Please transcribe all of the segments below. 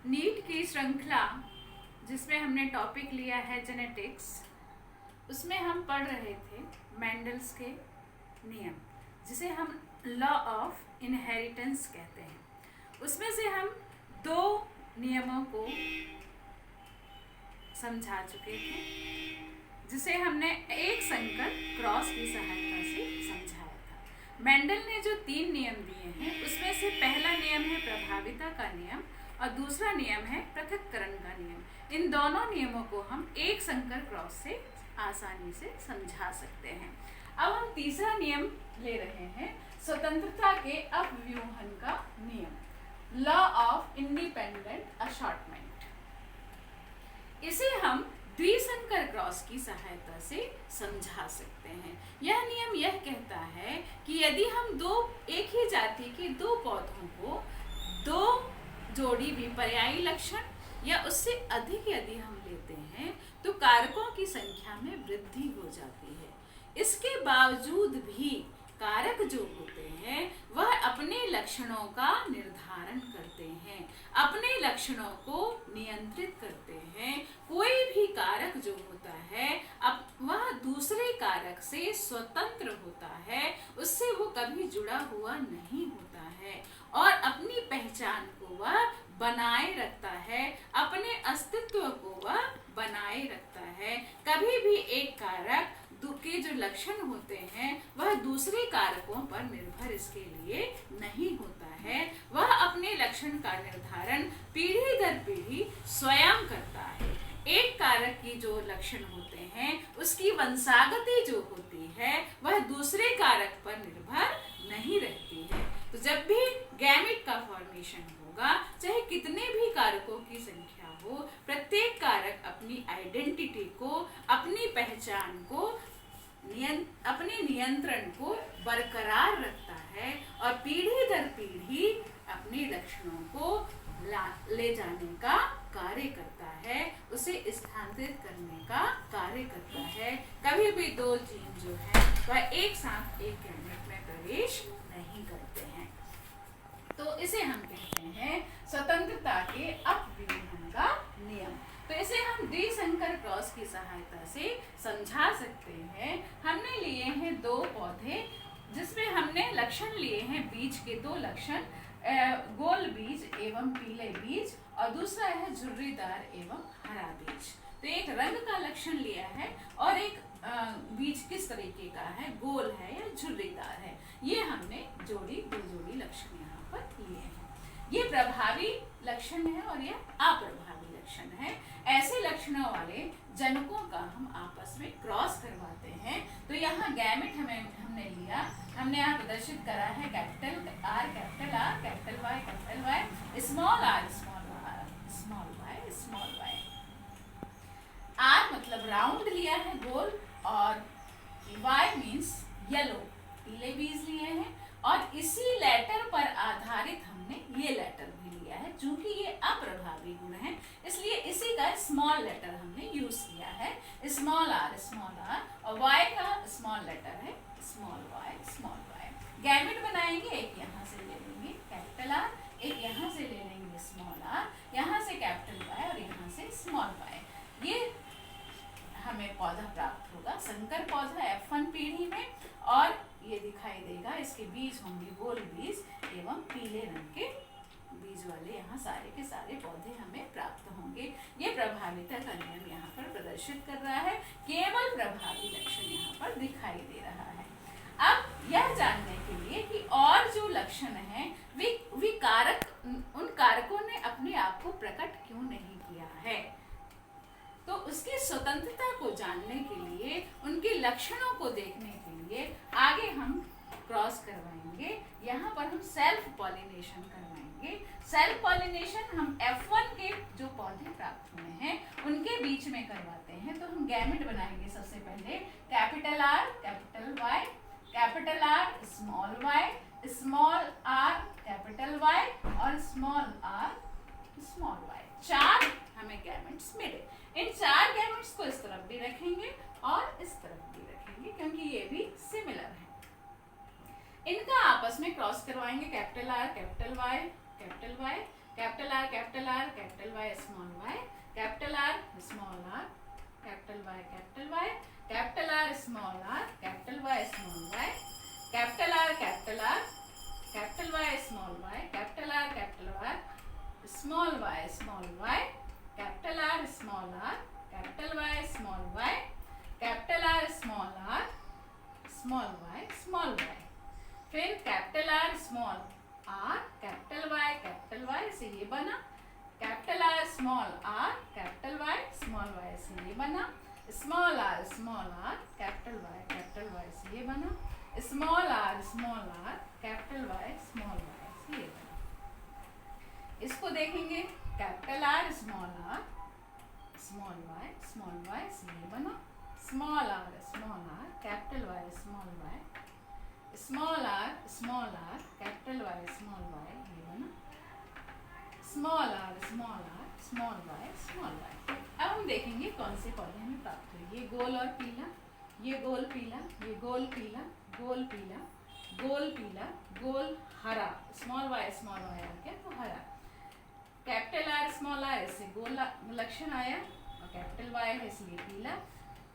NEET की श्रृंखला जिसमें हमने टॉपिक लिया है जेनेटिक्स, उसमें हम पढ़ रहे थे मेंडल्स के नियम, जिसे हम लॉ ऑफ इनहेरिटेंस कहते हैं। उसमें से हम 2 नियमों को समझा चुके थे, जिसे हमने एक संकर क्रॉस की सहायता से समझाया था। मेंडल ने जो 3 नियम दिए हैं, उसमें से पहला नियम है प्रभाविता का नियम और दूसरा नियम है पृथक्करण का नियम। इन दोनों नियमों को हम एक संकर क्रॉस से आसानी से समझा सकते हैं। अब हम तीसरा नियम ले रहे हैं, स्वतंत्रता के अपव्यूहन का नियम, लॉ ऑफ इंडिपेंडेंट असॉर्टमेंट। इसे हम द्विसंकर क्रॉस की सहायता से समझा सकते हैं। यह नियम यह कहता है कि यदि हम एक ही जाति के 2 पौधों को 2 जोड़ी विपर्यायी लक्षण या उससे अधिक यदि हम लेते हैं तो कारकों की संख्या में वृद्धि हो जाती है। इसके बावजूद भी कारक जो होते हैं वह अपने लक्षणों का निर्धारण करते हैं, अपने लक्षणों को नियंत्रित करते हैं। कोई भी कारक जो होता है अब वह दूसरे कारक से स्वतंत्र होता है, उससे वो कभी जुड़ा हुआ नहीं होता है और अपनी पहचान को वह बनाए रखता है, अपने अस्तित्व को वह बनाए रखता है। कभी भी एक कारक के जो लक्षण होते हैं वह दूसरे कारकों पर निर्भर इसके लिए नहीं होता है। वह अपने लक्षण का निर्धारण पीढ़ी दर पीढ़ी स्वयं करता है। एक कारक की जो लक्षण होते हैं उसकी वंशागति जो होती है वह दूसरे कारक पर निर्भर नहीं रहती है। तो जब भी गैमेट का फॉर्मेशन होगा, चाहे कितने भी कारकों की संख्या हो, प्रत्येक कारक अपनी आइडेंटिटी को, अपनी पहचान को, अपने नियंत्रण को बरकरार रखता है और पीढ़ी दर पीढ़ी अपने लक्षणों को ले जाने का कार्य करता है, उसे स्थानांतरित करने का कार्य करता है। कभी भी 2 जीन जो है वह एक साथ एक गैमेट में प्रवेश नहीं करते हैं। तो इसे हम कहते हैं स्वतंत्रता के अपव्यूहन का नियम। तो इसे हम द्विसंकर क्रॉस की सहायता से समझा सकते हैं। हमने लिए हैं 2 पौधे जिसमें हमने लक्षण लिए हैं, बीज के 2 लक्षण, गोल बीज एवं पीले बीज और दूसरा है झुर्रीदार एवं हरा बीज। तो एक रंग का लक्षण लिया है और एक बीज किस तरीके का है, गोल है या झुर्रीदार है, ये हमने 2 जोड़ी लक्षण यहाँ पर लिए हैं। ये प्रभावी लक्षण है और ये अप्रभावी लक्षण है। ऐसे लक्षणों वाले जनकों का हम आपस में क्रॉस करवाते हैं। तो यहाँ गैमेट हमने लिया, हमने यहाँ प्रदर्शित करा है capital R, capital R, capital Y, small r, small y। R मतलब राउंड लिया है, गोल, और Y मीन्स येलो, पीले बीज लिए हैं। और इसी लेटर पर आधारित हमने ये लेटर भी लिया है। चूंकि ये अप्रभावी गुण है इसलिए इसी का स्मॉल लेटर हमने यूज किया है, स्मॉल r, और Y का स्मॉल लेटर है स्मॉल y। गैमेट बनाएंगे, एक यहाँ से ले लेंगे कैपिटल R, एक यहाँ से ले लेंगे स्मॉल r, यहाँ से कैपिटल Y और यहाँ से स्मॉल y। ये हमें पौधा प्राप्त होगा, संकर पौधा F1 पीढ़ी में, और ये दिखाई देगा, इसके बीज होंगे गोल बीज एवं पीले रंग के बीज वाले, यहाँ सारे के सारे पौधे हमें प्राप्त होंगे। ये प्रभाविता का नियम यहाँ पर प्रदर्शित कर रहा है, केवल प्रभावी लक्षण यहाँ पर दिखाई दे रहा है। अब यह जानने के लिए कि और जो लक्षण हैं वे कारक, उन कारकों ने अपने आप को प्रकट क्यों नहीं किया है, तो उसकी स्वतंत्रता को जानने के लिए, उनके लक्षणों को देखने के लिए आगे हम क्रॉस करवाएंगे। यहाँ पर हम सेल्फ पॉलिनेशन करवाएंगे। सेल्फ पॉलिनेशन हम F1 के जो पौधे प्राप्त हुए हैं उनके बीच में करवाते हैं। तो हम गैमेट बनाएंगे सबसे पहले, capital R, capital Y, capital R, small r, capital Y और स्मॉल r, स्मॉल y। 4 हमें गैमेट्स मिले। इन 4 गैमेट्स को इस तरफ भी रखेंगे और इस तरफ भी रखेंगे क्योंकि ये भी सिमिलर है। इनका आपस में क्रॉस करवाएंगे, capital R, capital Y, capital R capital R, capital Y small Y, capital R small R, capital Y capital Y, capital R small R, capital Y small Y, capital R capital R, capital Y small Y, capital R small Y, capital R small R, capital Y small Y, capital R small Y, फिर capital R small R, capital Y से ये बना, capital R small R, capital Y से ये बना, small R capital Y से ये बना, स्मॉल आर कैपिटल वाई से ये बना। इसको देखेंगे, कैपिटल आर स्मॉल वाई से ये बना, small R capital Y small R capital Y ये बना, स्मॉल वाई। अब हम देखेंगे कौन से पौधे हमें प्राप्त हुए। ये गोल और पीला, ये गोल पीला, ये गोल पीला, गोल पीला, गोल पीला, गोल हरा, स्मॉल वाई आ गया तो हरा, कैपिटल आर स्मॉल आर से गोल लक्षण आया और कैपिटल वाई है इसलिए पीला,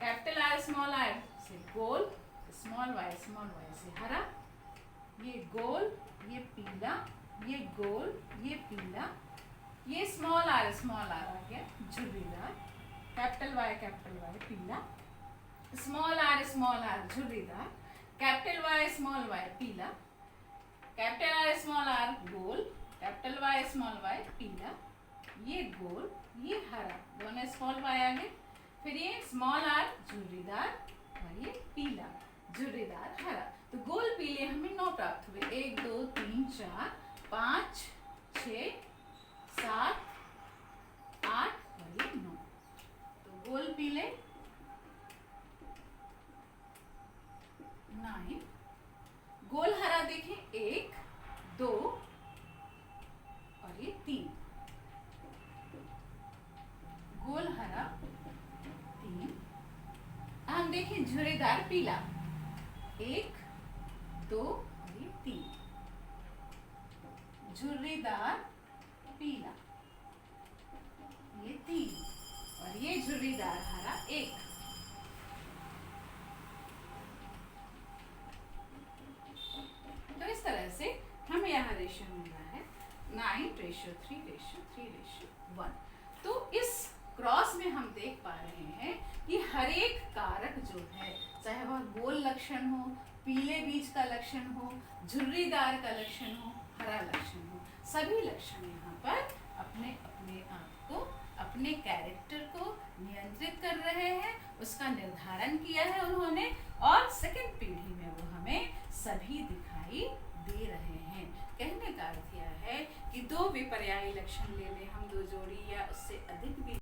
कैपिटल आर स्मॉल आर से गोल, स्मॉल वाई से हरा, ये गोल, ये पीला, ये गोल, ये पीला, ये स्मॉल आर आ गया झुर्रीदार, कैपिटल वाई पीला, स्मॉल आर झुर्रीदार, कैपिटल वाई पीला, कैपिटल आर स्मॉल आर गोल, कैपिटल वाई पीला, ये गोल, ये हरा, दोनों स्मॉल वाई आ गए, फिर ये स्मॉल आर झुर्रीदार और ये पीला झुर्रीदार हरा। तो गोल पीले हमें 9 प्राप्त हुए, 1 2 3 4 5 6 7 8 और ये 9। तो गोल पीले 9, गोल हरा देखें 1 2 और ये 3, गोल हरा 3। हम देखें झुर्रीदार पीला 1 2 और ये 3, झुर्रीदार पीला ये 3 और ये झुर्रीदार हरा 1। तो इस तरह से हमें यहाँ रेशियो मिल रहा है 9:3:3:1। तो इस क्रॉस में हम देख पा रहे हैं कि हर एक कारक जो है, चाहे वह गोल लक्षण हो, पीले बीज का लक्षण हो, झुर्रीदार का लक्षण हो, हरा लक्षण हो, सभी लक्षण यहाँ पर अपने अपने आप को, अपने कैरेक्टर को नियंत्रित कर रहे हैं, उसका निर्धारण किया है उन्होंने और सेकंड पीढ़ी में वो हमें सभी दिखाई दे रहे हैं। कहने का अर्थ यह है कि 2 विपर्यायी लक्षण ले लें हम, 2 जोड़ी